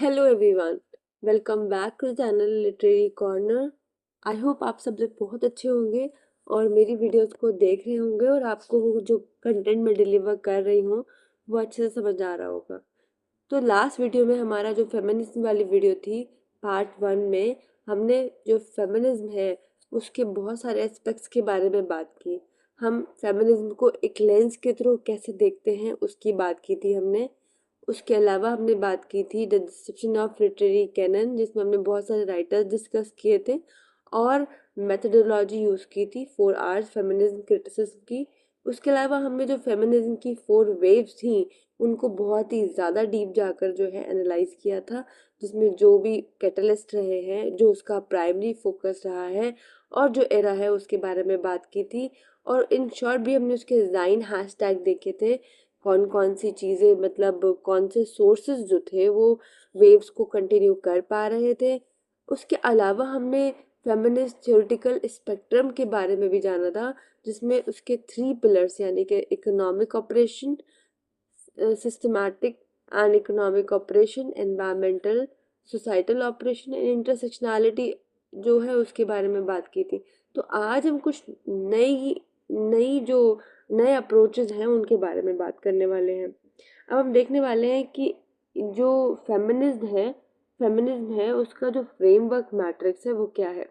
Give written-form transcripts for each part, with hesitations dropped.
Hello everyone, welcome back to channel literary corner. I hope आप सब लोग बहुत अच्छे होंगे और मेरी वीडियोस को देख रहे होंगे और आपको वो जो कंटेंट मैं डिलीवर कर रही हूँ वो अच्छे से समझ आ रहा होगा। तो लास्ट वीडियो में हमारा जो फेमिनिज्म वाली वीडियो थी, पार्ट 1 में हमने जो फेमिनिज्म है उसके बहुत सारे एस्पेक्ट्स के बारे में बात की। हम फेमिनिज्म को एक लेंस के थ्रू कैसे देखते हैं उसकी बात की थी हमने। उसके अलावा हमने बात की थी the description of literary canon, जिसमें हमने बहुत सारे राइटर्स डिस्कस किए थे और मेथोडोलॉजी यूज़ की थी 4 आवर्स फेमिनिज्म क्रिटिसिज्म की। उसके अलावा हमने जो फेमिनिज्म की 4 वेव्स थी उनको बहुत ही ज़्यादा डीप जाकर जो है एनालाइज किया था, जिसमें जो भी कैटलिस्ट रहे हैं, जो उसका प्राइमरी फोकस रहा है और जो एरा है उसके बारे में बात की थी। और इन शॉर्ट भी हमने उसके डिज़ाइन हैशटैग देखे थे, कौन कौन सी चीज़ें, मतलब कौन से सोर्सेज जो थे वो वेव्स को कंटिन्यू कर पा रहे थे। उसके अलावा हमने फेमिनिस्ट थ्योरेटिकल स्पेक्ट्रम के बारे में भी जाना था, जिसमें उसके 3 पिलर्स यानी कि economic operation, systematic and economic operation, environmental societal operation and intersectionality जो है उसके बारे में बात की थी। तो आज हम कुछ नई नई जो नए अप्रोचेस हैं उनके बारे में बात करने वाले हैं। अब हम देखने वाले हैं कि जो फेमिनिज्म है उसका जो फ्रेमवर्क मैट्रिक्स है वो क्या है।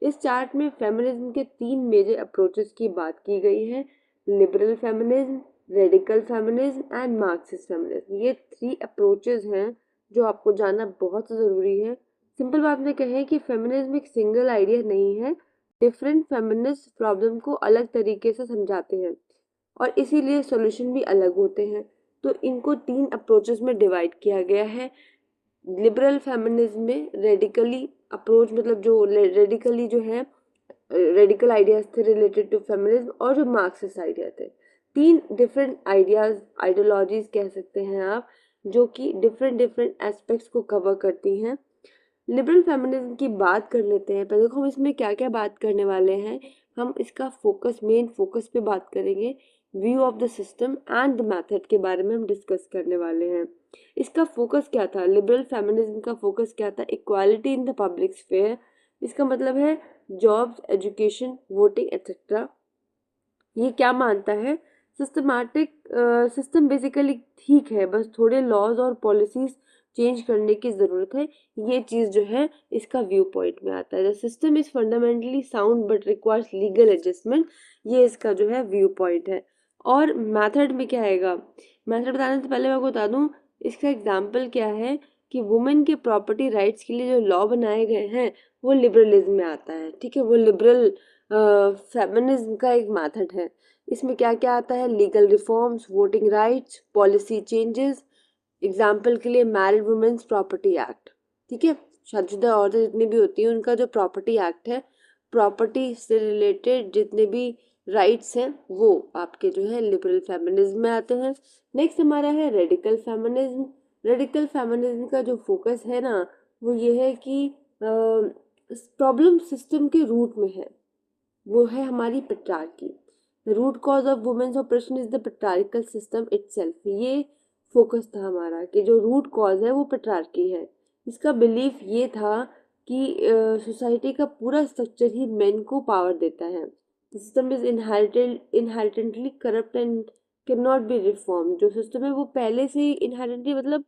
इस चार्ट में फेमिनिज्म के 3 मेजर अप्रोचेस की बात की गई है: liberal feminism, radical feminism and Marxist feminism. ये 3 अप्रोचेस हैं जो आपको जानना बहुत ज़रूरी है। सिंपल बात में कहें कि फेमिनिज्म एक सिंगल आइडिया नहीं है, डिफरेंट फेमिनिस्ट प्रॉब्लम को अलग तरीके से समझाते हैं और इसीलिए सॉल्यूशन भी अलग होते हैं। तो इनको 3 अप्रोचेस में डिवाइड किया गया है। लिबरल फेमिनिज्म में रेडिकली अप्रोच, मतलब जो रेडिकली जो है रेडिकल आइडियाज थे रिलेटेड टू फेमिनिज्म, और जो मार्क्सिस्ट आइडिया थे। 3 डिफरेंट आइडियाज, आइडियोलॉजीज कह सकते हैं आप, जो कि डिफरेंट एस्पेक्ट्स को कवर करती हैं। लिबरल फेमिनिज्म की बात कर लेते हैं। पहले देखो हम इसमें क्या क्या बात करने वाले हैं। हम इसका मेन फोकस पे बात करेंगे। View of the system and the method के बारे में हम डिस्कस करने वाले हैं। इसका फोकस क्या था, लिबरल फेमिनिज्म का फोकस क्या था? Equality in the public sphere. इसका मतलब है जॉब्स, एजुकेशन, वोटिंग एक्सेट्रा। ये क्या मानता है? सिस्टमैटिक सिस्टम बेसिकली ठीक है, बस थोड़े लॉज और पॉलिसीज चेंज करने की ज़रूरत है। ये चीज़ जो है इसका व्यू पॉइंट में आता है। The system is fundamentally sound but requires legal adjustment. ये इसका जो है व्यू पॉइंट है। और मेथड में क्या आएगा? मेथड बताने से पहले मैं आपको बता दूं इसका एग्जाम्पल क्या है कि वुमेन के प्रॉपर्टी राइट्स के लिए जो लॉ बनाए गए हैं वो लिबरलिज्म में आता है। ठीक है, वो लिबरल फेमिनिज्म का एक मेथड है। इसमें क्या क्या आता है? Legal reforms, voting rights, policy changes. Example के लिए मैरिड वुमेन्स प्रॉपर्टी एक्ट। ठीक है, शादीशुदा औरतें जितनी भी होती हैं उनका जो प्रॉपर्टी एक्ट है, प्रॉपर्टी से रिलेटेड जितने भी राइट्स हैं वो आपके जो है लिबरल फेमिनिज्म में आते हैं। नेक्स्ट हमारा है रेडिकल फेमिनिज्म। रेडिकल फेमिनिज्म का जो फोकस है ना वो ये है कि प्रॉब्लम सिस्टम के रूट में है, वो है हमारी patriarchy. The root cause of women's oppression is the patriarchal system itself. ये फोकस था हमारा कि जो रूट कॉज है वो पेट्रार्की है। इसका बिलीफ ये था कि सोसाइटी का पूरा स्ट्रक्चर ही मेन को पावर देता है। System is inherently corrupt and can not be reform. जो सिस्टम है वो पहले से ही इनहेरेंटली, मतलब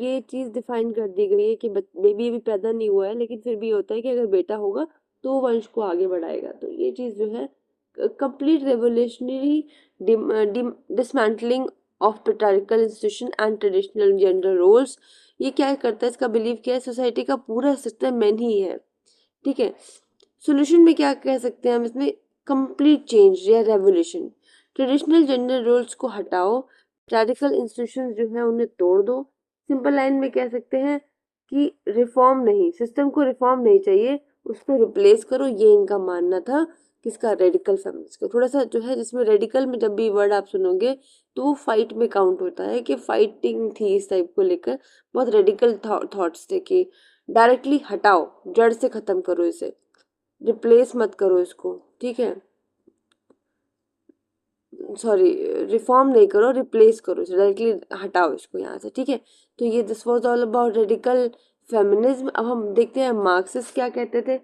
ये चीज़ डिफाइन कर दी गई है कि बेबी अभी पैदा नहीं हुआ है लेकिन फिर भी होता है कि अगर बेटा होगा तो वंश को आगे बढ़ाएगा। तो ये चीज़ जो है complete revolutionary dismantling of patriarchal institution and traditional gender roles. ये क्या करता है, इसका बिलीव क्या है? सोसाइटी का पूरा सिस्टम मैन ही है। ठीक है, सोल्यूशन में क्या कह सकते हैं हम इसमें? कंप्लीट चेंज या रेवोल्यूशन। ट्रेडिशनल जेंडर रोल्स को हटाओ, पेट्रियार्कल इंस्टीट्यूशन जो है उन्हें तोड़ दो। सिंपल लाइन में कह सकते हैं कि रिफॉर्म नहीं, सिस्टम को रिफॉर्म नहीं चाहिए, उसको रिप्लेस करो। ये इनका मानना था किसका? रेडिकल फेमिनिस्ट का। थोड़ा सा जो है जिसमें रेडिकल में जब भी वर्ड आप सुनोगे तो वो फाइट में काउंट होता है कि फाइटिंग थी इस टाइप को लेकर। बहुत रेडिकल थॉट्स थे कि डायरेक्टली हटाओ, जड़ से खत्म करो इसे, रिप्लेस मत करो इसको। ठीक है, सॉरी रिफॉर्म नहीं करो, रिप्लेस करो, डायरेक्टली हटाओ इसको यहाँ से, ठीक है। तो ये this was all about radical feminism. अब हम देखते हैं मार्क्सिस्ट क्या कहते थे।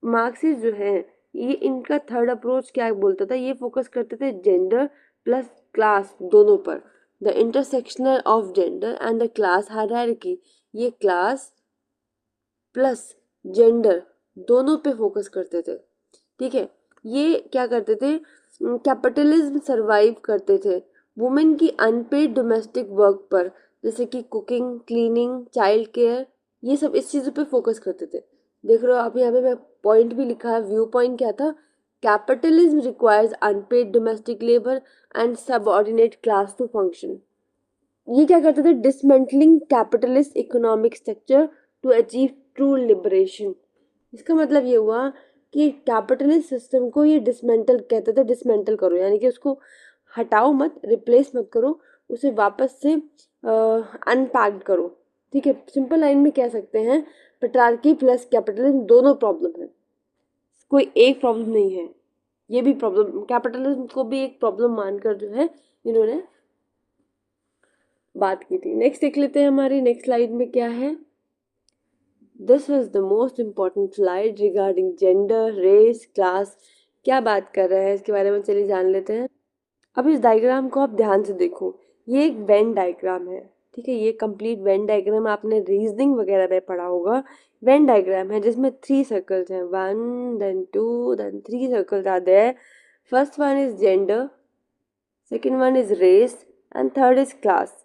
मार्क्सिस्ट जो है ये इनका थर्ड अप्रोच क्या बोलता था, ये फोकस करते थे जेंडर प्लस क्लास दोनों पर, the intersectional of gender and the class hierarchy. ये क्लास प्लस जेंडर दोनों पे फोकस करते थे, ठीक है। ये क्या करते थे, कैपिटलिज्म सरवाइव करते थे वुमेन की अनपेड डोमेस्टिक वर्क पर, जैसे कि कुकिंग, क्लीनिंग, चाइल्ड केयर, ये सब इस चीज़ों पे फोकस करते थे। देख रहे हो आप यहाँ पे मैं पॉइंट भी लिखा है, व्यू पॉइंट क्या था, capitalism requires unpaid domestic labour and subordinate class to function. ये क्या करते थे, dismantling capitalist economic structure to achieve true liberation. इसका मतलब ये हुआ कि कैपिटलिस्ट सिस्टम को ये डिसमेंटल कहते थे, डिसमेंटल करो यानी कि उसको हटाओ मत, रिप्लेस मत करो, उसे वापस से अनपैक्ड करो, ठीक है। सिंपल लाइन में कह सकते हैं पेट्रार्की प्लस कैपिटलिज्म दोनों प्रॉब्लम है, कोई एक प्रॉब्लम नहीं है। ये भी प्रॉब्लम, कैपिटलिज्म को भी एक प्रॉब्लम मानकर जो है इन्होंने बात की थी। नेक्स्ट देख लेते हैं हमारी नेक्स्ट स्लाइड में क्या है। This is the most important slide regarding gender, race, class. क्या बात कर रहा है इसके बारे में चलिए जान लेते हैं। अब इस डायग्राम को आप ध्यान से देखो, ये एक वेन डायग्राम है, ठीक है। ये कंप्लीट वेन डायग्राम आपने रीजनिंग वगैरह में पढ़ा होगा। वेन डायग्राम है जिसमें 3 सर्कल्स हैं, 1 then 2 then 3 circles are there. First one is gender, second one is race and third is class.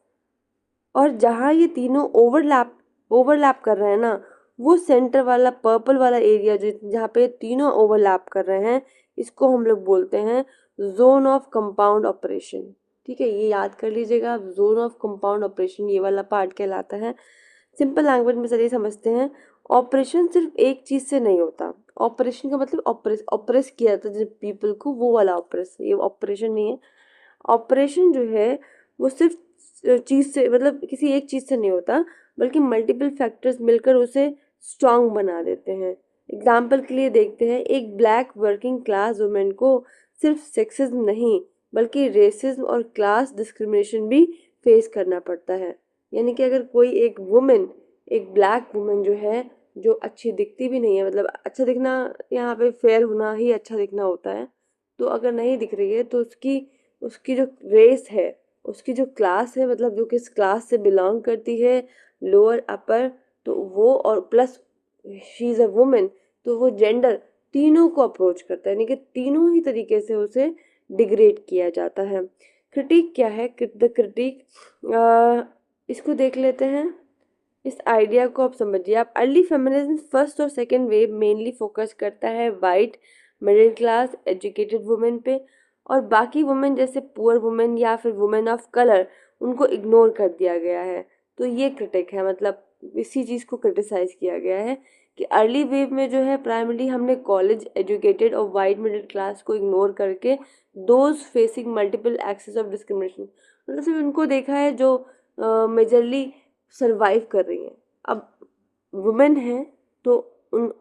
और जहाँ ये तीनों ओवरलैप कर रहे हैं ना, वो सेंटर वाला पर्पल वाला एरिया जो जहाँ पे तीनों ओवरलैप कर रहे हैं, इसको हम लोग बोलते हैं जोन ऑफ कंपाउंड ऑपरेशन, ठीक है। ये याद कर लीजिएगा, जोन ऑफ कंपाउंड ऑपरेशन ये वाला पार्ट कहलाता है। सिंपल लैंग्वेज में चलिए समझते हैं। ऑपरेशन सिर्फ एक चीज से नहीं होता, ऑपरेशन का मतलब ऑपरेस किया जाता है पीपल को, वो वाला ऑपरेस, ये ऑपरेशन नहीं है। ऑपरेशन जो है वो सिर्फ चीज से मतलब किसी एक चीज से नहीं होता, बल्कि मल्टीपल फैक्टर्स मिलकर उसे स्ट्रांग बना देते हैं। एग्जाम्पल के लिए देखते हैं, एक ब्लैक वर्किंग क्लास वुमेन को सिर्फ सेक्सिज्म नहीं बल्कि रेसिज्म और क्लास डिस्क्रिमिनेशन भी फेस करना पड़ता है। यानी कि अगर कोई एक वुमेन, एक ब्लैक वुमेन जो है, जो अच्छी दिखती भी नहीं है, मतलब अच्छा दिखना यहाँ पे फेयर होना ही अच्छा दिखना होता है, तो अगर नहीं दिख रही है तो उसकी उसकी जो रेस है, उसकी जो क्लास है, मतलब जो किस क्लास से बिलोंग करती है, लोअर अपर, तो वो और plus she is a women, तो वो जेंडर तीनों को अप्रोच करता है, यानी कि तीनों ही तरीके से उसे डिग्रेड किया जाता है। क्रिटिक क्या है, द क्रिटिक, इसको देख लेते हैं। इस आइडिया को आप समझिए। आप अर्ली फेमिनिज्म फर्स्ट और सेकंड वेव मेनली फोकस करता है white middle class educated women पे, और बाकी वुमेन जैसे पुअर वुमेन या फिर वुमेन ऑफ कलर उनको इग्नोर कर दिया गया है। तो ये क्रिटिक है, मतलब इसी चीज़ को क्रिटिसाइज किया गया है कि अर्ली वेव में जो है प्राइमरी हमने कॉलेज एजुकेटेड और वाइट मिडिल क्लास को इग्नोर करके those facing multiple axes of discrimination, मतलब सिर्फ उनको देखा है जो मेजरली सरवाइव कर रही हैं। अब वुमेन है तो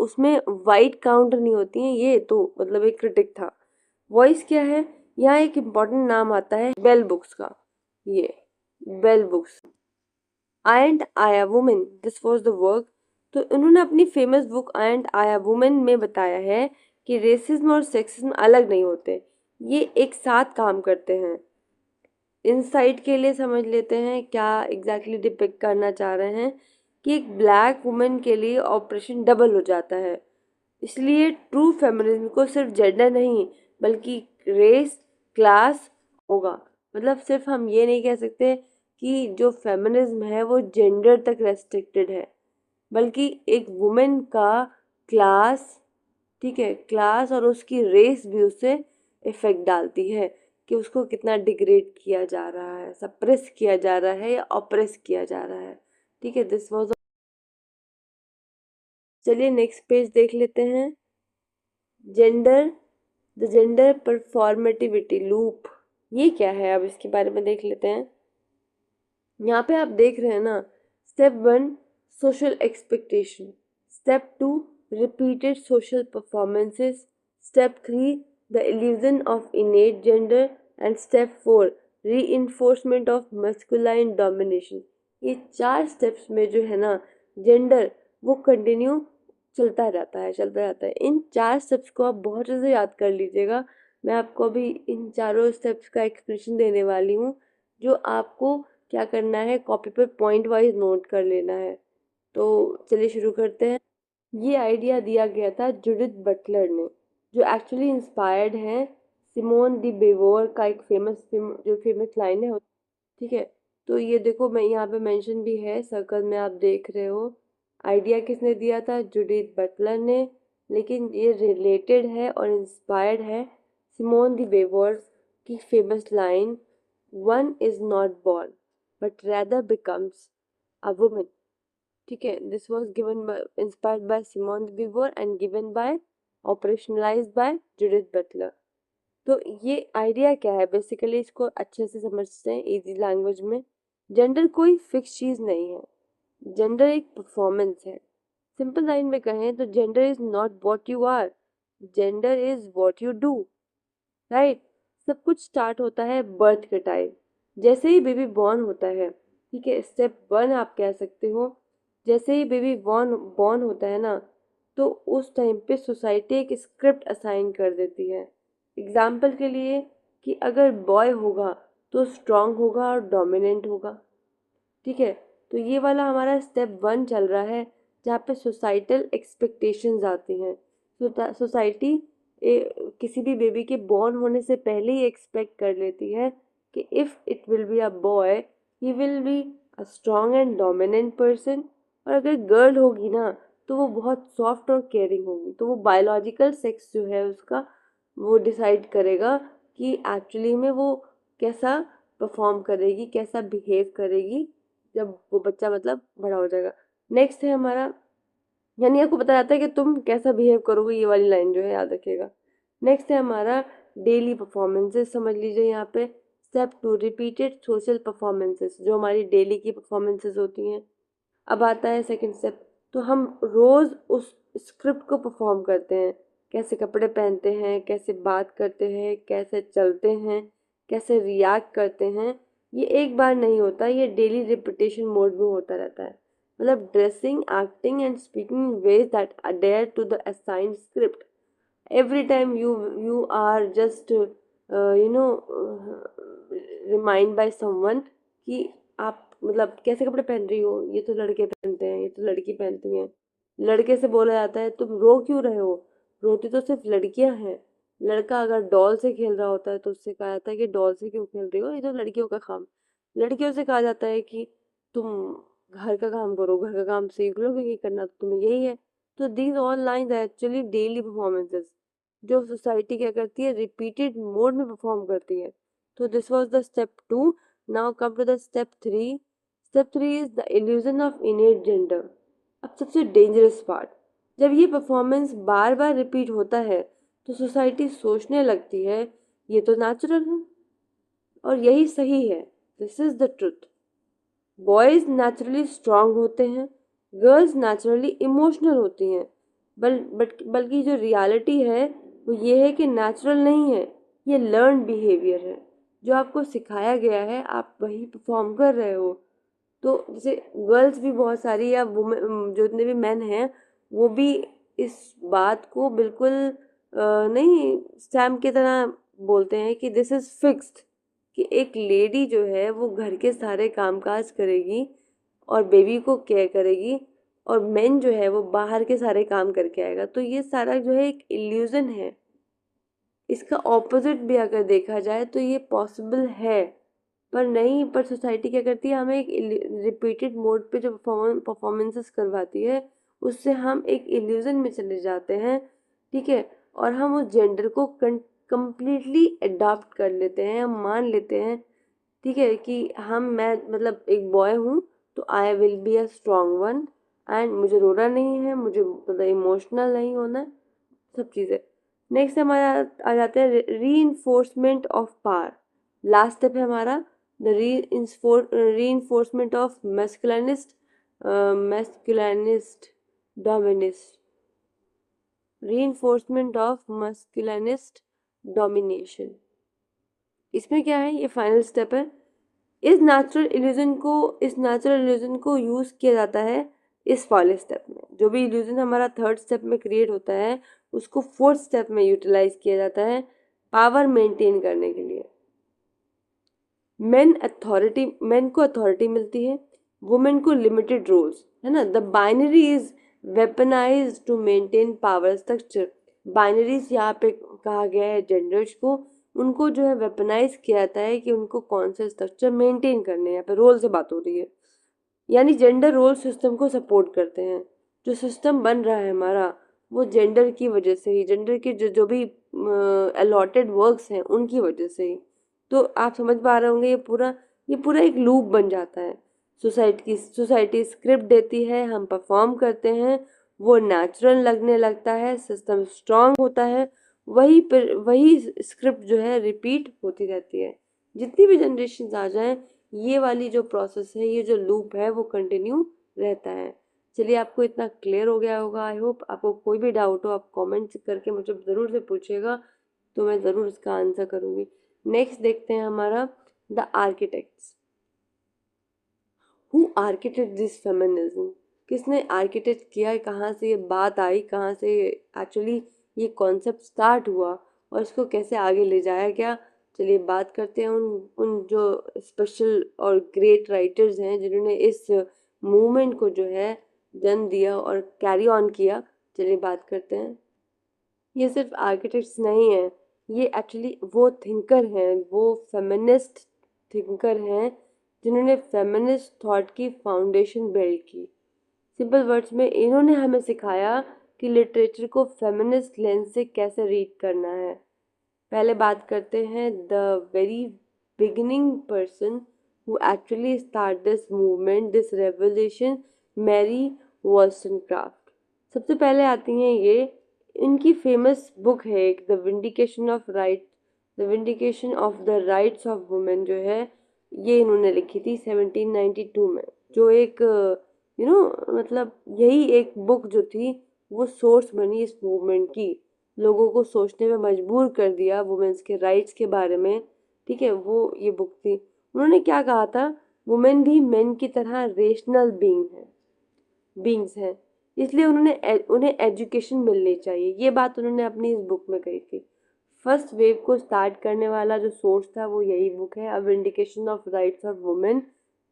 उसमें वाइट काउंट नहीं होती हैं, ये तो मतलब एक क्रिटिक था। वॉइस क्या है, यहाँ एक इम्पॉर्टेंट नाम आता है बेल बुक्स का। ये Bell Hooks, I and I a woman, this was the work. तो उन्होंने अपनी famous book I and I a woman में बताया है कि रेसिज्म और सेक्सिज्म अलग नहीं होते, ये एक साथ काम करते हैं। इंसाइट के लिए समझ लेते हैं क्या एग्जैक्टली डिपिक्ट करना चाह रहे हैं, कि एक ब्लैक वुमेन के लिए ऑपरेशन डबल हो जाता है। इसलिए ट्रू फेमिनिज्म को सिर्फ जेंडर नहीं बल्कि रेस, क्लास होगा। मतलब सिर्फ हम ये नहीं कह सकते कि जो फेमिनिज्म है वो जेंडर तक रेस्ट्रिक्टेड है, बल्कि एक वुमेन का क्लास, ठीक है, क्लास और उसकी रेस भी उससे इफेक्ट डालती है कि उसको कितना डिग्रेड किया जा रहा है, सप्रेस किया जा रहा है या ऑप्रेस किया जा रहा है, ठीक है। दिस वाज, चलिए नेक्स्ट पेज देख लेते हैं। Gender, the gender performativity loop, ये क्या है, अब इसके बारे में देख लेते हैं। यहाँ पे आप देख रहे हैं ना, step 1 social expectation, step 2 repeated social performances, step 3 the illusion of innate gender, and step 4 reinforcement of masculine domination. ये 4 स्टेप्स में जो है ना जेंडर वो कंटिन्यू चलता रहता है। इन 4 स्टेप्स को आप बहुत अच्छे से याद कर लीजिएगा। मैं आपको अभी इन चारों स्टेप्स का एक्सप्लेनेशन देने वाली हूँ, जो आपको क्या करना है, कॉपी पर पॉइंट वाइज नोट कर लेना है। तो चलिए शुरू करते हैं। ये आइडिया दिया गया था जूडिथ बटलर ने, जो एक्चुअली इंस्पायर्ड है सिमोन दी बेवोर का एक फेमस लाइन है। ठीक है, तो ये देखो मैं यहाँ पे मेंशन भी है, सर्कल में आप देख रहे हो। आइडिया किसने दिया था? जूडिथ बटलर ने। लेकिन ये रिलेटेड है और इंस्पायर्ड है सिमोन दी बेवोर की famous line, one is not born but rather becomes a woman. ठीक है, this was given by inspired by Simone de Beauvoir and given by operationalised by Judith Butler. तो ये idea क्या है basically, इसको अच्छे से समझते हैं इजी लैंग्वेज में। जेंडर कोई फिक्स चीज़ नहीं है, जेंडर एक परफॉर्मेंस है। सिंपल लाइन में कहें तो gender is not what you are, gender is what you do. Right. सब कुछ स्टार्ट होता है बर्थ के टाइम, जैसे ही बेबी बॉर्न होता है। ठीक है, स्टेप 1 आप कह सकते हो। जैसे ही बेबी बॉर्न बॉर्न होता है ना, तो उस टाइम पे सोसाइटी एक स्क्रिप्ट असाइन कर देती है। एग्जाम्पल के लिए कि अगर बॉय होगा तो स्ट्रांग होगा और डोमिनेंट होगा। ठीक है, तो ये वाला हमारा स्टेप 1 चल रहा है, जहाँ पे सोसाइटल एक्सपेक्टेशंस आती हैं। सोसाइटी किसी भी बेबी के बॉर्न होने से पहले ही एक्सपेक्ट कर लेती है कि if it will be a boy he will be a strong and dominant person, और अगर गर्ल होगी ना तो वो बहुत सॉफ्ट और केयरिंग होगी। तो वो बायोलॉजिकल सेक्स जो है उसका वो डिसाइड करेगा कि एक्चुअली में वो कैसा परफॉर्म करेगी, कैसा बिहेव करेगी जब वो बच्चा मतलब बड़ा हो जाएगा। नेक्स्ट है हमारा, यानी आपको पता रहता है कि तुम कैसा बिहेव करोगे, ये वाली लाइन जो है याद रखिएगा। नेक्स्ट है हमारा डेली परफॉर्मेंसेस, समझ लीजिए यहाँ पे स्टेप 2 रिपीटेड सोशल परफॉर्मेंसेस, जो हमारी डेली की परफॉर्मेंसेस होती हैं। अब आता है सेकंड स्टेप, तो हम रोज़ उस स्क्रिप्ट को परफॉर्म करते हैं। कैसे कपड़े पहनते हैं, कैसे बात करते हैं, कैसे चलते हैं, कैसे रिएक्ट करते हैं, ये एक बार नहीं होता, ये डेली रिपीटेशन मोड में होता रहता है। मतलब dressing, acting and speaking ways that adhere to the assigned script. every time you are just remind by someone कि आप मतलब कैसे कपड़े पहन रही हो, ये तो लड़के पहनते हैं, ये तो लड़की पहनती हैं। लड़के से बोला जाता है तुम रो क्यों रहे हो, रोती तो सिर्फ लड़कियां हैं। लड़का अगर डॉल से खेल रहा होता है तो उससे कहा जाता है कि डॉल से क्यों खेल रही हो, ये तो लड़कियों का काम। लड़कियों से कहा जाता है कि तुम घर का काम करो, घर का काम सीख लो क्योंकि करना तो तुम्हें यही है। तो these all lines actually daily performances, जो सोसाइटी क्या करती है, रिपीटेड मोड में परफॉर्म करती है। तो this was the step 2। Now come to the step 3। Step 3 is the illusion of innate gender. अब सबसे डेंजरस पार्ट, जब ये परफॉर्मेंस बार बार रिपीट होता है तो सोसाइटी सोचने लगती है ये तो नेचुरल है और यही सही है। This is the truth. Boys naturally strong होते हैं, गर्ल्स नेचुरली इमोशनल होती हैं। बल्कि जो रियलिटी है वो ये है कि नेचुरल नहीं है, ये लर्न बिहेवियर है। जो आपको सिखाया गया है आप वही परफॉर्म कर रहे हो। तो जैसे गर्ल्स भी बहुत सारी या वुमेन जो जितने भी मैन हैं वो भी इस बात को बिल्कुल नहीं स्टैम की तरह बोलते हैं कि दिस इज़ फिक्स्ड, कि एक लेडी जो है वो घर के सारे कामकाज करेगी और बेबी को केयर करेगी, और मेन जो है वो बाहर के सारे काम करके आएगा। तो ये सारा जो है एक इल्यूजन है। इसका ऑपोजिट भी अगर देखा जाए तो ये पॉसिबल है, पर नहीं। पर सोसाइटी क्या करती है, हमें एक रिपीटेड मोड पे जो परफॉर्मेंसेस करवाती है उससे हम एक इल्यूजन में चले जाते हैं। ठीक है, और हम उस जेंडर को कंप्लीटली अडॉप्ट कर लेते हैं, हम मान लेते हैं। ठीक है, कि मैं मतलब एक बॉय हूँ तो I will be a strong one, and मुझे रोना नहीं है, मुझे मतलब इमोशनल नहीं होना है, सब चीज़ें। नेक्स्ट हमारा आ जाते हैं री enforcement of power. Last step है हमारा द री इन्फोर्समेंट ऑफ मैस्कुलिनिस्ट डोमिनिस्ट, री इन्फोर्समेंट ऑफ मस्कुलिनिस्ट डोमिनेशन। इसमें क्या है, ये फाइनल स्टेप है। इस नेचुरल इल्यूजन को यूज़ किया जाता है इस वाले स्टेप में। जो भी इल्यूजन हमारा थर्ड स्टेप में क्रिएट होता है उसको फोर्थ स्टेप में यूटिलाइज किया जाता है पावर मेंटेन करने के लिए। मेन को अथॉरिटी मिलती है, वुमेन को लिमिटेड रोल्स, है ना। The binary is weaponised to maintain power structure. Binaries यहाँ पे कहा गया है जेंडर्स को, उनको जो है वेपनाइज किया जाता है कि उनको कौन से स्ट्रक्चर मेंटेन करने हैं। यहाँ पे रोल से बात हो रही है, यानी जेंडर रोल सिस्टम को सपोर्ट करते हैं। जो सिस्टम बन रहा है हमारा वो जेंडर की वजह से ही, जेंडर के जो भी अलॉटेड वर्क्स हैं उनकी वजह से ही। तो आप समझ पा रहे होंगे ये पूरा एक लूप बन जाता है। सोसाइटी स्क्रिप्ट देती है, हम परफॉर्म करते हैं, वो नेचुरल लगने लगता है, सिस्टम स्ट्रांग होता है, वही स्क्रिप्ट जो है रिपीट होती रहती है। जितनी भी जनरेशन आ जाएं ये वाली जो प्रोसेस है, ये जो लूप है वो कंटिन्यू रहता है। चलिए, आपको इतना क्लियर हो गया होगा। आई होप आपको कोई भी डाउट हो आप कमेंट करके मुझे ज़रूर से पूछिएगा, तो मैं ज़रूर इसका आंसर करूँगी। नेक्स्ट देखते हैं हमारा the architects. Who architect this feminism? किसने आर्किटेक्ट किया, कहाँ से ये बात आई, कहाँ से एक्चुअली ये कॉन्सेप्ट स्टार्ट हुआ और इसको कैसे आगे ले जाया गया। चलिए बात करते हैं उन उन जो स्पेशल और ग्रेट राइटर्स हैं जिन्होंने इस मूवमेंट को जो है जन्म दिया और कैरी ऑन किया। चलिए बात करते हैं। ये सिर्फ आर्किटेक्ट्स नहीं हैं, ये एक्चुअली वो थिंकर हैं, वो फेमिनिस्ट थिंकर हैं जिन्होंने फेमिनिस्ट थॉट की फाउंडेशन बिल्ड की। सिंपल वर्ड्स में इन्होंने हमें सिखाया कि लिटरेचर को फेमिनिस्ट लेंस से कैसे रीड करना है। पहले बात करते हैं the very beginning person who actually start this movement, this revolution, Mary Wollstonecraft. सबसे पहले आती हैं ये, इनकी फेमस बुक है एक the vindication of the rights of women जो है, ये इन्होंने लिखी थी 1792 में। जो एक मतलब यही एक बुक जो थी वो सोर्स बनी इस मूवमेंट की, लोगों को सोचने में मजबूर कर दिया वुमेन्स के राइट्स के बारे में। ठीक है, वो ये बुक थी। उन्होंने क्या कहा था, वुमेन भी मेन की तरह रेशनल बींग्स हैं, इसलिए उन्हें एजुकेशन मिलनी चाहिए। ये बात उन्होंने अपनी इस बुक में कही थी। फर्स्ट वेव को स्टार्ट करने वाला जो सोर्स था वो यही बुक है, a vindication of rights of women,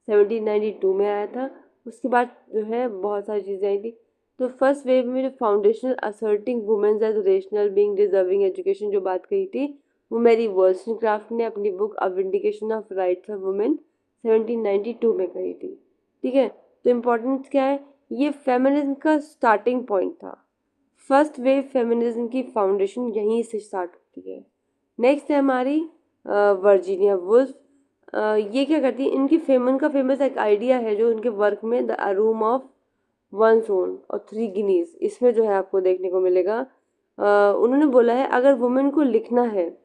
1792 में आया था। उसके बाद जो है बहुत सारी चीज़ें आई थी। तो फर्स्ट वेव में जो foundational asserting women's as rational being deserving education जो बात कही थी वो मैरी वॉल्सनक्राफ्ट ने अपनी book a vindication of rights of women 1792 में कही थी। ठीक है, तो इम्पोर्टेंस क्या है, ये फेमिनिज्म का स्टार्टिंग पॉइंट था। फर्स्ट वेव फेमिनिज्म की फाउंडेशन यहीं से स्टार्ट होती है। नेक्स्ट है हमारी वर्जीनिया वुल्फ। ये क्या करती है, इनका फेमस एक आइडिया है जो उनके वर्क में द रूम ऑफ वन सोन और थ्री गिनीज, इसमें जो है आपको देखने को मिलेगा। उन्होंने बोला है अगर वुमेन को लिखना है,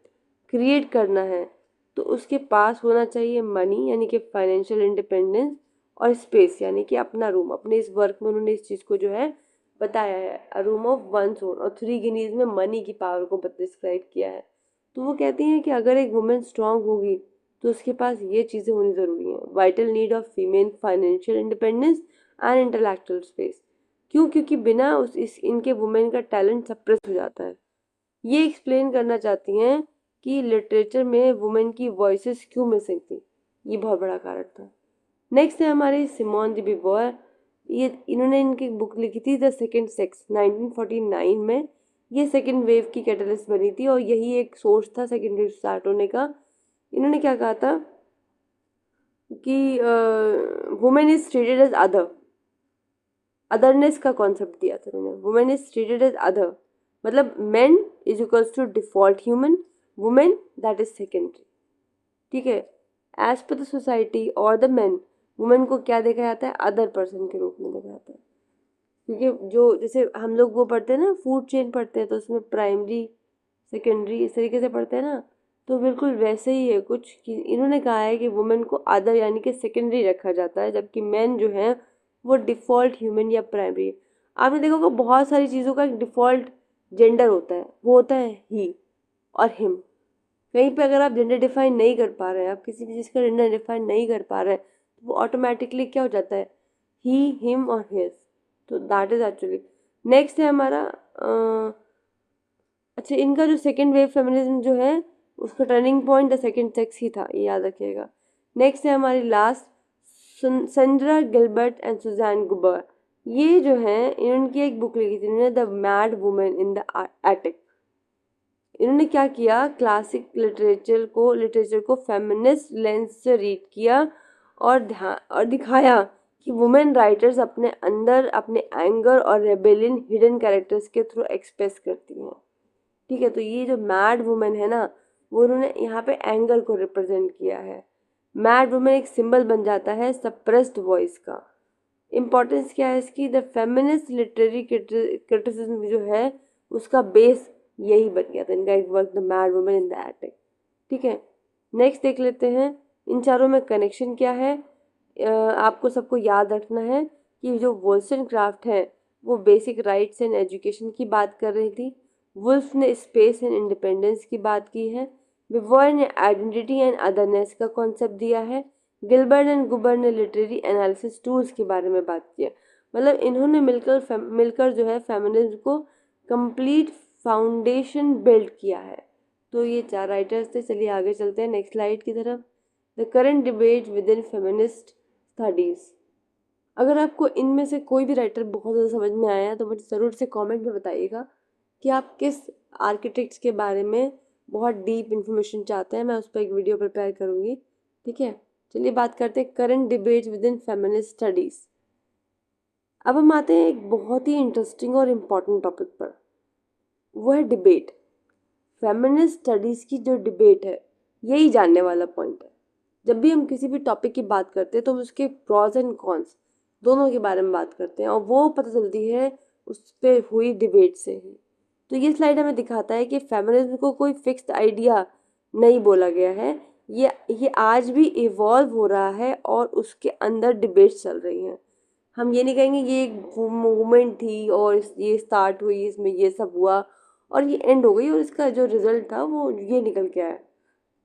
क्रिएट करना है, तो उसके पास होना चाहिए मनी यानी कि फाइनेंशियल इंडिपेंडेंस, और स्पेस यानी कि अपना रूम। अपने इस वर्क में उन्होंने इस चीज़ को जो है बताया है, अ रूम ऑफ वन सोन और थ्री गिनीज में मनी की पावर को डिस्क्राइब किया है। तो वो कहती हैं कि अगर एक वुमेन स्ट्रांग होगी तो उसके पास ये चीज़ें होनी ज़रूरी हैं, vital need of female financial independence and intellectual space. क्यों? क्योंकि बिना इनके वुमेन का टैलेंट सप्रेस हो जाता है। ये एक्सप्लेन करना चाहती हैं कि लिटरेचर में वुमेन की वॉइसेस क्यों मिसिंग थी, ये बहुत बड़ा कारण था। नेक्स्ट है हमारी सिमोन द beauvoir। ये इन्होंने इनकी बुक लिखी थी द सेकेंड सेक्स 1949 में। ये सेकेंड वेव की कैटलिस्ट बनी थी और यही एक सोर्स था सेकेंड वेव स्टार्ट होने का। इन्होंने क्या कहा था कि women is treated as otherness का कॉन्सेप्ट दिया था उन्होंने। Women is treated as other, मतलब man is equals to default human, women that is secondary. ठीक है, एज पर द सोसाइटी और द मैन, वुमेन को क्या देखा जाता है, अदर पर्सन के रूप में देखा जाता है। क्योंकि जो जैसे हम लोग वो पढ़ते हैं ना, फूड चेन पढ़ते हैं, तो उसमें प्राइमरी सेकेंडरी इस तरीके से पढ़ते हैं ना, तो बिल्कुल वैसे ही है कुछ कि इन्होंने कहा है कि वुमेन को अदर यानी कि सेकेंडरी रखा जाता है, जबकि मैन जो है वो डिफ़ॉल्ट ह्यूमन या प्राइमरी। आपने देखा होगा बहुत सारी चीज़ों का एक डिफ़ॉल्ट जेंडर होता है, वो होता है ही और हिम। कहीं पे अगर आप जेंडर डिफाइन नहीं कर पा रहे हैं, आप किसी भी चीज़ का जेंडर डिफाइन नहीं कर पा रहे हैं, तो वो ऑटोमेटिकली क्या हो जाता है, ही, हिम और हिज। तो दैट इज एक्चुअली। नेक्स्ट है हमारा अच्छा, इनका जो सेकेंड वेव फेमिनिज्म जो है उसका turning point the second sex ही था, ये याद रखिएगा। नेक्स्ट है हमारी last, Sandra Gilbert and Susan Gubar. ये जो है इन्होंने एक बुक लिखी थी, इन्होंने the mad women in the attic. इन्होंने क्या किया, क्लासिक लिटरेचर को फेमिनिस्ट लेंस से रीड किया और दिखाया कि वुमेन राइटर्स अपने अंदर अपने एंगर और रेबेलियन हिडन कैरेक्टर्स के थ्रू एक्सप्रेस करती हैं। ठीक है, तो ये जो मैड वुमेन है ना, वो उन्होंने यहाँ पे एंगर को रिप्रेजेंट किया है। मैड वुमेन एक सिंबल बन जाता है सप्रेस्ड वॉइस का। इम्पोर्टेंस क्या है इसकी, द फेमिनिस्ट लिटरेरी क्रिटिसिज्म जो है उसका बेस यही बन गया था इनका एक work, the mad women in the attic. ठीक है, नेक्स्ट देख लेते हैं इन चारों में कनेक्शन क्या है। आपको सबको याद रखना है कि जो वोल्सनक्राफ्ट है वो बेसिक राइट्स एंड एजुकेशन की बात कर रही थी, वुल्फ ने स्पेस एंड इंडिपेंडेंस की बात की है, बिवॉय ने आइडेंटिटी एंड अदरनेस का कॉन्सेप्ट दिया है, गिलबर्ट एंड गुबर ने लिटरेरी एनालिसिस टूल्स के बारे में बात किया। मतलब इन्होंने मिलकर जो है फेमिनिज्म को कंप्लीट फाउंडेशन बिल्ड किया है। तो ये 4 राइटर्स थे। चलिए आगे चलते हैं नेक्स्ट स्लाइड की तरफ। The current debate with in feminist studies. अगर आपको इनमें से कोई भी राइटर बहुत ज़्यादा समझ में आया तो मुझे ज़रूर से कमेंट में बताइएगा कि आप किस आर्किटेक्ट्स के बारे में बहुत डीप इन्फॉर्मेशन चाहते हैं। मैं उस पर एक वीडियो प्रिपेयर करूँगी। ठीक है, चलिए बात करते हैं current debate with in feminist studies. अब हम आते हैं एक बहुत ही इंटरेस्टिंग और इम्पॉर्टेंट टॉपिक पर, वो है डिबेट। फेमिनिस्ट स्टडीज़ की जो डिबेट है यही जानने वाला पॉइंट है। जब भी हम किसी भी टॉपिक की बात करते हैं तो हम उसके प्रॉज एंड कॉन्स दोनों के बारे में बात करते हैं और वो पता चलती है उस पर हुई डिबेट से ही। तो ये स्लाइड हमें दिखाता है कि फेमिनिज्म को कोई फिक्स्ड आइडिया नहीं बोला गया है, ये आज भी इवॉल्व हो रहा है और उसके अंदर डिबेट्स चल रही हैं। हम ये नहीं कहेंगे ये एक मूवमेंट थी और ये स्टार्ट हुई, इसमें ये सब हुआ और ये एंड हो गई और इसका जो रिजल्ट था वो ये निकल के आया।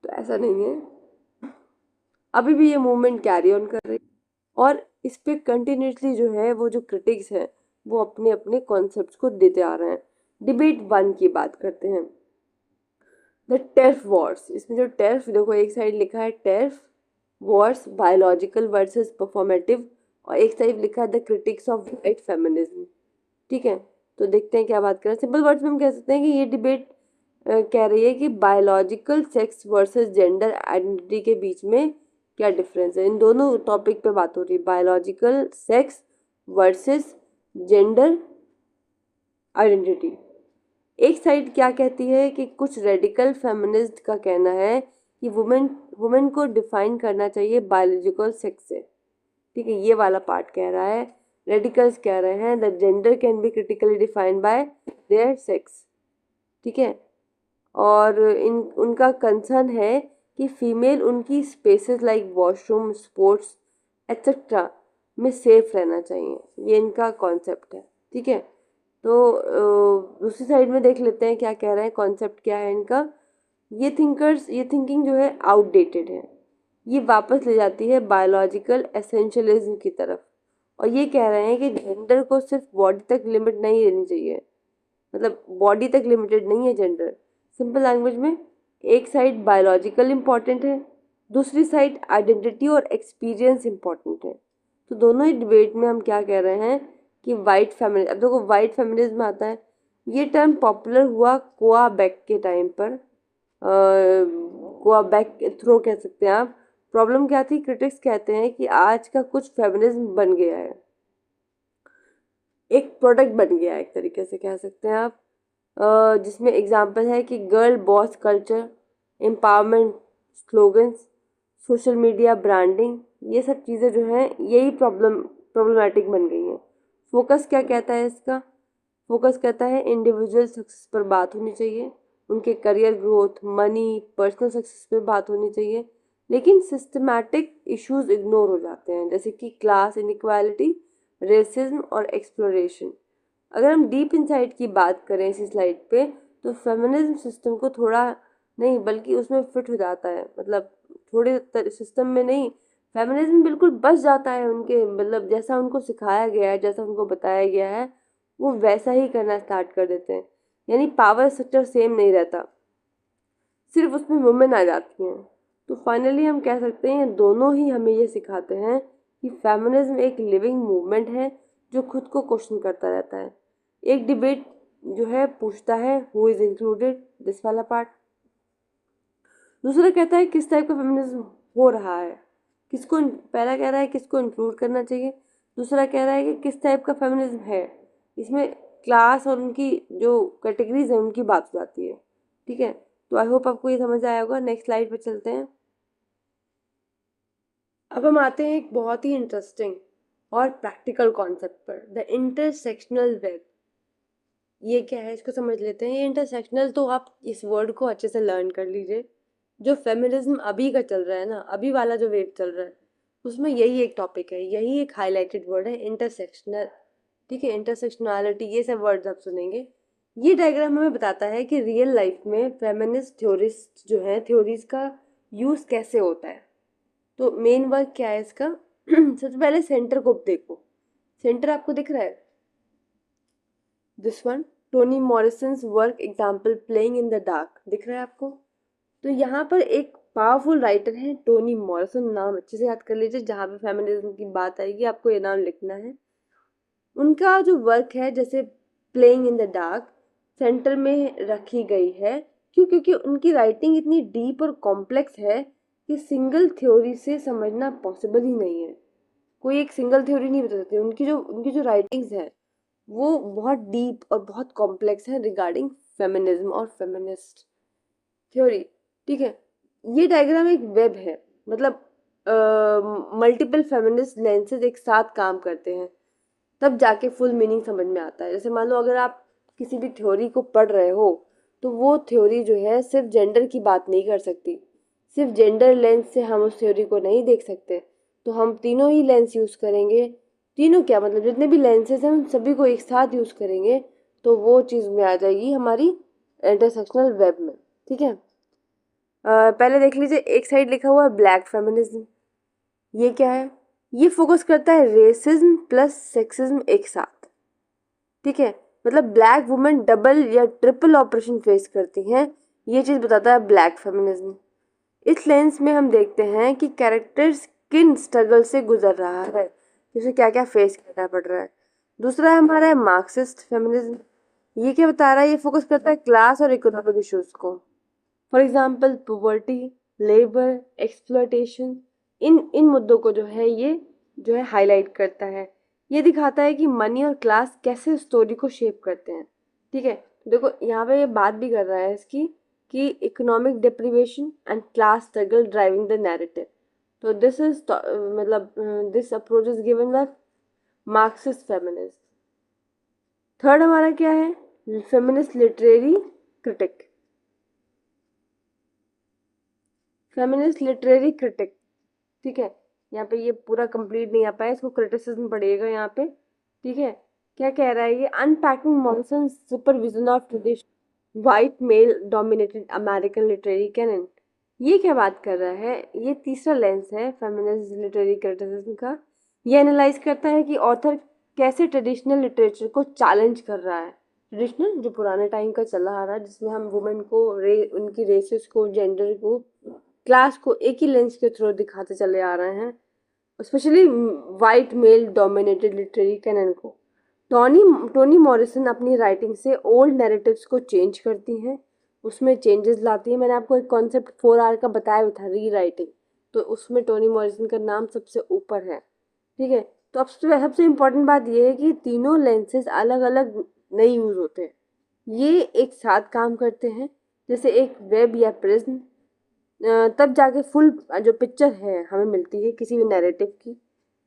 तो ऐसा नहीं है, अभी भी ये मूवमेंट कैरी ऑन कर रही है और इस पे कंटिन्यूसली जो है वो जो क्रिटिक्स हैं वो अपने अपने कॉन्सेप्ट्स को देते आ रहे हैं। डिबेट 1 की बात करते हैं, द टर्फ वॉर्स। इसमें जो टर्फ देखो, एक साइड लिखा है turf Wars biological versus performative और एक साइड लिखा है the critics of white feminism. ठीक है, तो देखते हैं क्या बात करें। सिंपल वर्ड्स में हम कह सकते हैं कि ये डिबेट कह रही है कि biological sex versus gender identity के बीच में क्या डिफरेंस है। इन दोनों टॉपिक पे बात हो रही है, biological sex versus gender identity. एक साइड क्या कहती है कि कुछ रेडिकल फेमिनिस्ट का कहना है कि वुमेन को डिफाइन करना चाहिए बायोलॉजिकल सेक्स से। ठीक है, ये वाला पार्ट कह रहा है। रेडिकल्स कह रहे हैं the gender can be critically defined by there sex. ठीक है, और उनका कंसर्न है कि फीमेल उनकी spaces like washroom, sports etcetera में सेफ रहना चाहिए। ये इनका कॉन्सेप्ट है। ठीक है, तो दूसरी साइड में देख लेते हैं क्या कह रहे हैं, कॉन्सेप्ट क्या है इनका। ये थिंकिंग जो है आउटडेटेड है, ये वापस ले जाती है बायोलॉजिकल एसेंशियलिज्म की तरफ और ये कह रहे हैं कि जेंडर को सिर्फ बॉडी तक लिमिट नहीं रहनी चाहिए, मतलब बॉडी तक लिमिटेड नहीं है जेंडर। सिंपल लैंग्वेज में एक साइड बायोलॉजिकल इम्पॉर्टेंट है, दूसरी साइड आइडेंटिटी और एक्सपीरियंस इम्पॉर्टेंट है। तो दोनों ही डिबेट में हम क्या कह रहे हैं कि वाइट फेमिनिज्म, अब देखो वाइट फेमिनिज्म आता है, ये टर्म पॉपुलर हुआ कोआ बैक के टाइम पर, कोआ बैक थ्रो कह सकते हैं आप। प्रॉब्लम क्या थी, क्रिटिक्स कहते हैं कि आज का कुछ फेमिनिज्म बन गया है, एक प्रोडक्ट बन गया है, एक तरीके से कह सकते हैं आप, जिसमें एग्जांपल है कि girl boss culture, empowerment slogans, social media branding, ये सब चीज़ें जो हैं यही प्रॉब्लमैटिक बन गई हैं। फोकस क्या कहता है इसका, फोकस कहता है इंडिविजुअल सक्सेस पर बात होनी चाहिए, उनके career growth, money, personal success पर बात होनी चाहिए, लेकिन सिस्टमैटिक इश्यूज इग्नोर हो जाते हैं जैसे कि क्लास इनइक्वालिटी, रेसिज्म और एक्सप्लोरेशन। अगर हम डीप इनसाइट की बात करें इसी स्लाइड पे तो फेमिनिज्म सिस्टम को थोड़ा नहीं, बल्कि उसमें फिट हो जाता है, मतलब थोड़े सिस्टम में नहीं, फेमिनिज्म बिल्कुल बस जाता है उनके, मतलब जैसा उनको सिखाया गया है, जैसा उनको बताया गया है, वो वैसा ही करना स्टार्ट कर देते हैं। यानी पावर स्ट्रक्चर सेम नहीं रहता, सिर्फ उसमें वुमेन आ जाती हैं। तो फाइनली हम कह सकते हैं दोनों ही हमें ये सिखाते हैं कि फेमिनिज्म एक लिविंग मूवमेंट है जो खुद को क्वेश्चन करता रहता है। एक डिबेट जो है पूछता है हु इज इंक्लूडेड, दिस वाला पार्ट। दूसरा कहता है किस टाइप का फेमिनिज्म हो रहा है, किसको, पहला कह रहा है किसको इंक्लूड करना चाहिए, दूसरा कह रहा है कि किस टाइप का फेमिनिज्म है। इसमें क्लास और उनकी जो कैटेगरीज है उनकी बात हो जाती है। ठीक है, तो आई होप आपको ये समझ आया होगा। नेक्स्ट स्लाइड पे चलते हैं। अब हम आते हैं एक बहुत ही इंटरेस्टिंग और प्रैक्टिकल कॉन्सेप्ट पर, द इंटरसेक्शनल वेब। ये क्या है इसको समझ लेते हैं। ये इंटरसेक्शनल, तो आप इस वर्ड को अच्छे से लर्न कर लीजिए। जो फेमिनिज्म अभी का चल रहा है ना, अभी वाला जो वेव चल रहा है, उसमें यही एक टॉपिक है, यही एक हाईलाइटेड वर्ड है, इंटरसेक्शनल। ठीक है, इंटरसेक्शनैलिटी, ये सब वर्ड्स आप सुनेंगे। ये डायग्राम हमें बताता है कि रियल लाइफ में फेमिनिस्ट थ्योरिस्ट जो है, थ्योरीज का यूज कैसे होता है। तो मेन वर्क क्या है इसका सबसे पहले सेंटर को देखो। सेंटर आपको दिख रहा है, this one, Toni Morrison's work example playing in the dark, दिख रहा है आपको। तो यहाँ पर एक पावरफुल राइटर है टोनी मॉरिसन, नाम अच्छे से याद कर लीजिए, जहाँ पे फेमिनिज्म की बात आएगी आपको ये नाम लिखना है। उनका जो वर्क है, जैसे playing in the dark, centre में रखी गई है। क्यों? क्योंकि उनकी राइटिंग इतनी डीप और कॉम्प्लेक्स है कि सिंगल थ्योरी से समझना पॉसिबल ही नहीं है। कोई एक सिंगल थ्योरी नहीं बता सकती। उनकी जो राइटिंग्स है वो बहुत डीप और बहुत कॉम्प्लेक्स है रिगार्डिंग फेमिनिज्म और फेमिनिस्ट थ्योरी। ठीक है, ये डायग्राम एक वेब है, मतलब मल्टीपल फेमिनिस्ट लेंसेज एक साथ काम करते हैं, तब जाके फुल मीनिंग समझ में आता है। जैसे मान लो अगर आप किसी भी थ्योरी को पढ़ रहे हो, तो वो थ्योरी जो है सिर्फ जेंडर की बात नहीं कर सकती, सिर्फ जेंडर लेंस से हम उस थ्योरी को नहीं देख सकते। तो हम तीनों ही लेंस यूज़ करेंगे। तीनों क्या, मतलब जितने भी लेंसेज हैं उन सभी को एक साथ यूज़ करेंगे, तो वो चीज़ में आ जाएगी हमारी इंटरसेक्शनल वेब में। ठीक है, पहले देख लीजिए, एक साइड लिखा हुआ है ब्लैक फेमिनिज्म। ये क्या है? ये फोकस करता है रेसिज्म प्लस सेक्सिज्म एक साथ। ठीक है, मतलब ब्लैक वुमेन डबल या ट्रिपल ऑपरेशन फेस करती हैं, ये चीज़ बताता है ब्लैक फेमिनिज्म। इस लेंस में हम देखते हैं कि कैरेक्टर्स किन स्ट्रगल से गुजर रहा है, जैसे क्या क्या फेस करना पड़ रहा है। दूसरा हमारा है मार्क्सिस्ट फेमिनिज्म। ये क्या बता रहा है? ये फोकस करता है क्लास और इकोनॉमिक इश्यूज को। For example poverty, labour, exploitation, इन मुद्दों को जो है ये जो है हाईलाइट करता है। ये दिखाता है कि मनी और क्लास कैसे स्टोरी को शेप करते हैं। ठीक है, देखो यहाँ पे ये बात भी कर रहा है इसकी कि economic deprivation and class struggle driving the narrative. तो दिस इज मतलब this approach is given by Marxist feminist. Third हमारा क्या है? Feminist literary critic. Feminist literary critic, ठीक है, यहाँ पे ये पूरा कंप्लीट नहीं आ पाया, इसको क्रिटिसिज्म पड़ेगा यहाँ पे। ठीक है, क्या कह रहा है ये? Unpacking Morrison's subversion of tradition white male dominated American literary canon. ये क्या बात कर रहा है? ये तीसरा लेंस है फेमिनिस्ट लिटरेरी क्रिटिसिज्म का। ये एनालाइज करता है कि ऑथर कैसे ट्रेडिशनल लिटरेचर को चैलेंज कर रहा है। ट्रेडिशनल जो पुराने टाइम का चला आ रहा है, जिसमें हम वुमेन को उनकी रेसेस को, जेंडर को, क्लास को एक ही लेंस के थ्रू दिखाते चले आ रहे हैं, specially white male dominated literary canon को। टोनी मॉरिसन अपनी राइटिंग से ओल्ड नैरेटिव्स को चेंज करती हैं, उसमें चेंजेस लाती है। मैंने आपको एक कॉन्सेप्ट 4R का बताया हुआ था, री राइटिंग, तो उसमें टोनी मॉरिसन का नाम सबसे ऊपर है। ठीक है, तो अब सबसे इम्पोर्टेंट बात यह है कि तीनों लेंसेज अलग अलग नहीं यूज होते हैं, ये एक साथ काम करते हैं, जैसे एक वेब या प्रिज्म। तब जाके फुल जो पिक्चर है हमें मिलती है किसी भी नैरेटिव की।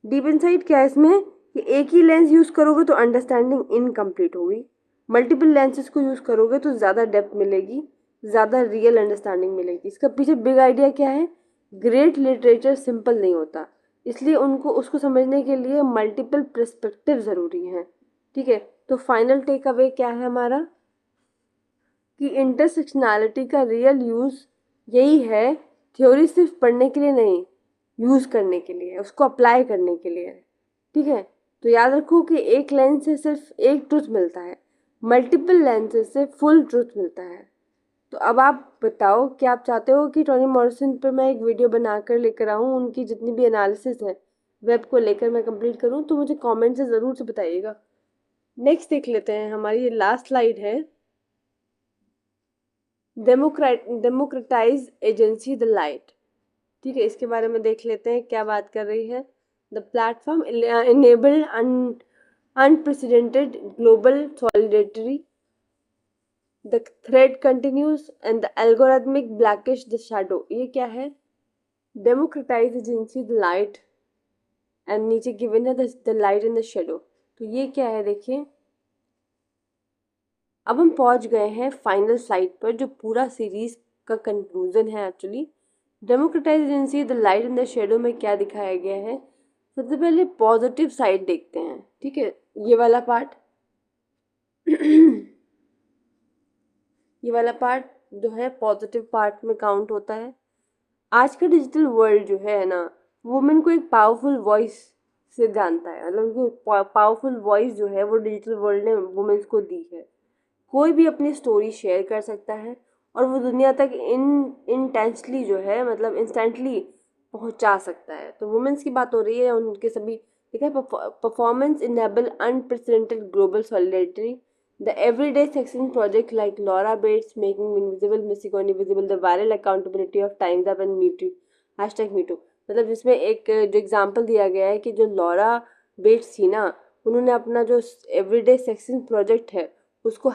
डीप इनसाइट क्या है इसमें कि एक ही लेंस यूज़ करोगे तो अंडरस्टैंडिंग इनकम्प्लीट होगी, मल्टीपल लेंसेज को यूज़ करोगे तो ज़्यादा डेप्थ मिलेगी, ज़्यादा रियल अंडरस्टैंडिंग मिलेगी। इसका पीछे बिग आइडिया क्या है? ग्रेट लिटरेचर सिंपल नहीं होता, इसलिए उसको समझने के लिए मल्टीपल पर्सपेक्टिव ज़रूरी हैं। ठीक है, तो फाइनल टेक अवे क्या है हमारा कि इंटरसेक्शनैलिटी का रियल यूज़ यही है, थ्योरी सिर्फ पढ़ने के लिए नहीं, यूज़ करने के लिए, उसको अप्लाई करने के लिए। ठीक है, तो याद रखो कि एक लेंस से सिर्फ एक ट्रुथ मिलता है, मल्टीपल लेंसेज से फुल ट्रुथ मिलता है। तो अब आप बताओ कि आप चाहते हो कि टोनी मॉरिसन पर मैं एक वीडियो बनाकर लेकर आऊँ, उनकी जितनी भी एनालिसिस है वेब को लेकर मैं कंप्लीट करूँ? तो मुझे कमेंट से ज़रूर से बताइएगा। नेक्स्ट देख लेते हैं, हमारी ये लास्ट स्लाइड है, डेमोक्रेटाइज एजेंसी द लाइट। ठीक है, इसके बारे में देख लेते हैं क्या बात कर रही है। The platform enabled unprecedented global solidarity. The thread continues and the algorithmic blackish the shadow. ये क्या है? Democratize agency the light and नीचे given है the light and the shadow. तो ये क्या है देखिए। अब हम पहुंच गए हैं फाइनल स्लाइड पर, जो पूरा सीरीज का कंक्लूजन है actually. Democratise agency the light and the shadow में क्या दिखाया गया है? सबसे पहले पॉजिटिव साइड देखते हैं। ठीक है, ये वाला पार्ट ये वाला पार्ट जो है पॉजिटिव पार्ट में काउंट होता है। आज का डिजिटल वर्ल्ड जो है ना, वुमेन को एक पावरफुल वॉइस से जानता है, मतलब उनको पावरफुल वॉइस जो है वो डिजिटल वर्ल्ड ने वुमेन्स को दी है। कोई भी अपनी स्टोरी शेयर कर सकता है और वो दुनिया तक इंटेंसली जो है, मतलब इंस्टेंटली पहुंचा सकता है। तो वुमेन्स की बात हो रही है, उनके सभी ठीक है। Performance enable unprecedented global solidarity, the everyday section project like Laura Bates making invisible missing invisible, the viral accountability of times up and MeToo #MeToo. मतलब जिसमें एक जो एग्जाम्पल दिया गया है कि जो लॉरा बेट्स थी ना, उन्होंने अपना जो एवरीडे सेक्शन प्रोजेक्ट है उसको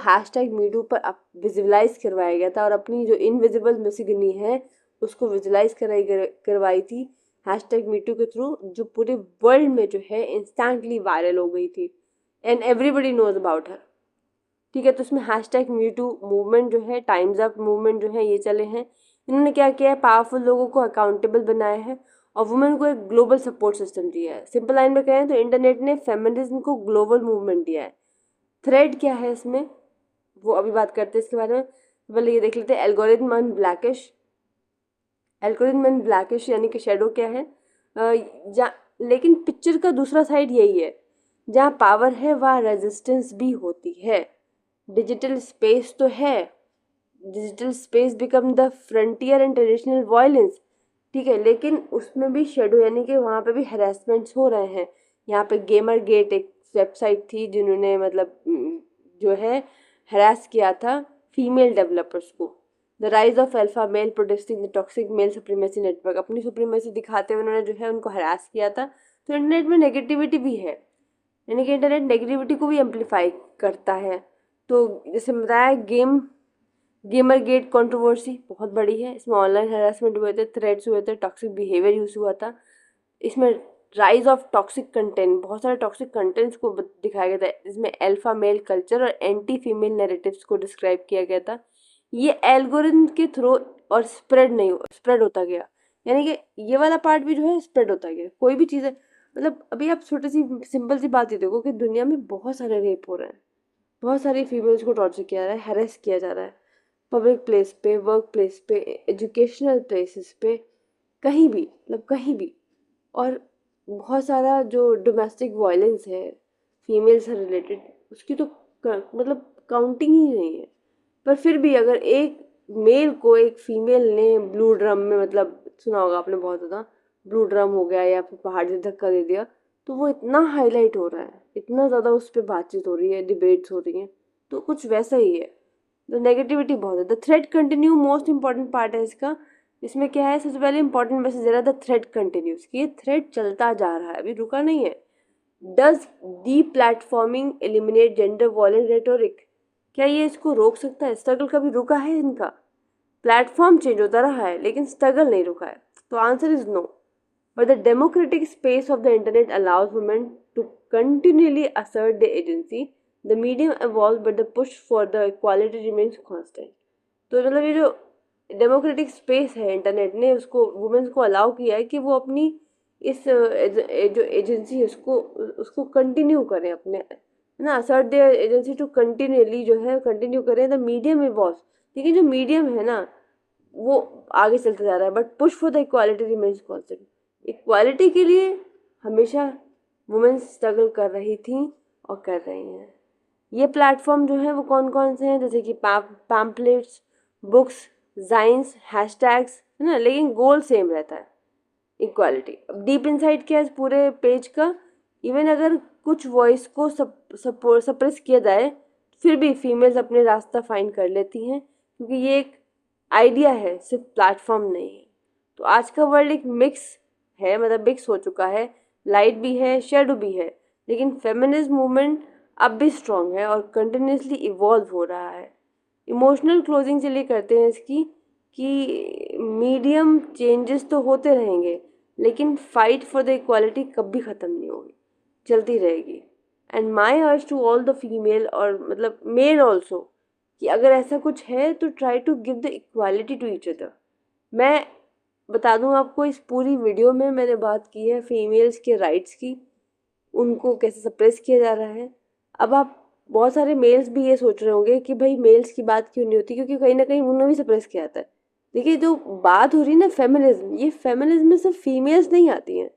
#मीटू पर विजुअलाइज करवाया गया था, और अपनी जो इनविजिबल मिसिगनी है उसको विजुअलाइज करवाई थी #मीटू के थ्रू, जो पूरे वर्ल्ड में जो है इंस्टेंटली वायरल हो गई थी and everybody knows about her. ठीक है, तो उसमें #मीटू मूवमेंट जो है, टाइम्स अप मूवमेंट जो है, ये चले हैं। इन्होंने क्या किया है? पावरफुल लोगों को अकाउंटेबल बनाया है और वुमेन को एक ग्लोबल सपोर्ट सिस्टम दिया है। सिंपल लाइन में कहें तो इंटरनेट ने फेमिनिज्म को ग्लोबल मूवमेंट दिया है। थ्रेड क्या है इसमें, वो अभी बात करते हैं इसके बारे में। पहले ये देख लेते हैं algorithm and blackish. Algorithm and blackish यानी कि शेडो क्या है? लेकिन पिक्चर का दूसरा साइड यही है, जहाँ पावर है वहाँ रेजिस्टेंस भी होती है। डिजिटल स्पेस तो है, digital space become the frontier and traditional violence. ठीक है, लेकिन उसमें भी शेडो यानी कि वहाँ पे भी हरासमेंट्स हो रहे हैं। यहाँ पे गेमर गेट एक वेबसाइट थी जिन्होंने मतलब जो है हरास किया था फीमेल डेवलपर्स को। The rise of alpha male protesting the toxic male supremacy network, अपनी सुप्रीमेसी दिखाते हुए उन्होंने जो है उनको हरास किया था। तो इंटरनेट में नेगेटिविटी भी है, यानी कि इंटरनेट नेगेटिविटी को भी एम्पलीफाई करता है। तो जैसे बताया गेमर गेट कंट्रोवर्सी बहुत बड़ी है, इसमें ऑनलाइन हरासमेंट हुए थे, थ्रेड्स हुए थे, टॉक्सिक बिहेवियर यूज हुआ था। इसमें राइज ऑफ टॉक्सिक कंटेंट, बहुत सारे टॉक्सिक कंटेंट्स को दिखाया गया था। इसमें अल्फा मेल कल्चर और एंटी फीमेल नैरेटिव्स को डिस्क्राइब किया गया था। ये एल्गोरिथम के थ्रू और स्प्रेड होता गया, यानी कि ये वाला पार्ट भी जो है स्प्रेड होता गया। कोई भी चीज़ है, मतलब अभी आप छोटी सी सिंपल सी बात ही देखो कि दुनिया में बहुत सारे रेप हो रहे हैं, बहुत सारी फीमेल्स को टॉर्चर किया जा रहा है, हैरेस किया जा रहा है, पब्लिक प्लेस पे, वर्क प्लेस पे, एजुकेशनल प्लेसेस पे, कहीं भी, मतलब कहीं भी। और बहुत सारा जो डोमेस्टिक वायलेंस है फीमेल से रिलेटेड, उसकी तो मतलब काउंटिंग ही नहीं है। पर फिर भी अगर एक मेल को एक फीमेल ने ब्लू ड्रम में, मतलब सुना होगा आपने बहुत ज़्यादा, ब्लू ड्रम हो गया या फिर पहाड़ से धक्का दे दिया, तो वो इतना हाईलाइट हो रहा है, इतना ज़्यादा उस पर बातचीत हो रही है, डिबेट्स हो रही हैं, तो कुछ वैसा ही है। तो नेगेटिविटी बहुत है। The thread continue most important part है इसका। इसमें क्या है, सबसे पहले इंपॉर्टेंट मैसेज दे रहा है द थ्रेड कंटिन्यूज, कि ये थ्रेड चलता जा रहा है, अभी रुका नहीं है। Does D platforming eliminate gender violence rhetoric, क्या ये इसको रोक सकता है? स्ट्रगल कभी रुका है इनका? प्लेटफॉर्म चेंज होता रहा है लेकिन स्ट्रगल नहीं रुका है। तो answer is no. But the democratic space of the internet allows women to continually assert the agency. The medium evolved but the push for the equality remains constant. तो मतलब ये जो डेमोक्रेटिक स्पेस है internet ने उसको women's को allow किया है कि वो अपनी इस जो एजेंसी है उसको कंटिन्यू करें, अपने है ना, assert their agency to continually जो है कंटिन्यू करें। द मीडियम इवॉल्व, लेकिन जो मीडियम है ना वो आगे चलता जा रहा है, but push for the equality remains constant. Equality के लिए हमेशा वुमेन स्ट्रगल कर रही थी और कर रही हैं। ये प्लेटफॉर्म जो है वो कौन कौन से हैं, जैसे कि पैम्पलेट्स, बुक्स, जाइंस, हैशटैग्स, है ना, लेकिन गोल सेम रहता है, इक्वालिटी। अब डीप इनसाइट क्या है इस पूरे पेज का, इवन अगर कुछ वॉइस को सप्रेस किया जाए फिर भी फीमेल्स अपने रास्ता फाइंड कर लेती हैं, क्योंकि ये एक आइडिया है, सिर्फ प्लेटफॉर्म नहीं है। तो आज का वर्ल्ड एक मिक्स है, मतलब मिक्स हो चुका है, लाइट भी है, शेडो भी है, लेकिन फेमिनिज्म मूवमेंट अब भी स्ट्रांग है और कंटिन्यूसली इवॉल्व हो रहा है। इमोशनल क्लोजिंग चलिए करते हैं इसकी, कि मीडियम चेंजेस तो होते रहेंगे लेकिन फाइट फॉर द इक्वालिटी कभी ख़त्म नहीं होगी, चलती रहेगी। And my urge to all the female और मतलब मेल ऑल्सो, कि अगर ऐसा कुछ है तो try to give the equality to each other. मैं बता दूं आपको, इस पूरी वीडियो में मैंने बात की है फीमेल्स के राइट्स की, उनको कैसे सप्रेस किया जा रहा है। अब आप बहुत सारे मेल्स भी ये सोच रहे होंगे कि भाई मेल्स की बात क्यों नहीं होती, क्योंकि कहीं ना कहीं उन्हें भी सप्रेस किया जाता है। देखिए जो बात हो रही है ना फेमिनिज्म, ये फेमिनिज्म में सिर्फ फीमेल्स नहीं आती हैं,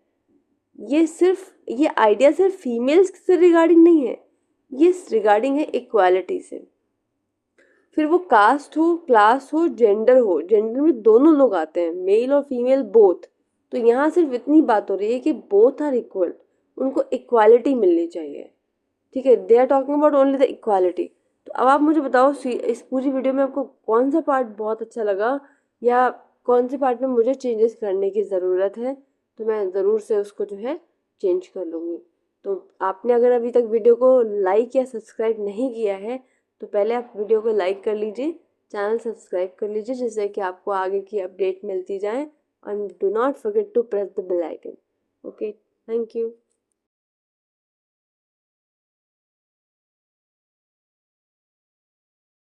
ये आइडिया सिर्फ फीमेल्स से रिगार्डिंग नहीं है, ये रिगार्डिंग है इक्वालिटी से। फिर वो कास्ट हो, क्लास हो, जेंडर में दोनों लोग आते हैं, मेल और फीमेल बोथ। तो यहाँ सिर्फ इतनी बात हो रही है कि बोथ आर इक्वल, उनको इक्वालिटी मिलनी चाहिए, ठीक है। They are talking about only the equality. तो अब आप मुझे बताओ इस पूरी वीडियो में आपको कौन सा पार्ट बहुत अच्छा लगा, या कौन से पार्ट में मुझे चेंजेस करने की ज़रूरत है, तो मैं ज़रूर से उसको जो है चेंज कर लूँगी। तो आपने अगर अभी तक वीडियो को लाइक या सब्सक्राइब नहीं किया है तो पहले आप वीडियो को लाइक कर लीजिए, चैनल सब्सक्राइब कर लीजिए, जिससे कि आपको आगे की अपडेट मिलती जाए। And do not forget to press the bell icon. Okay, thank you.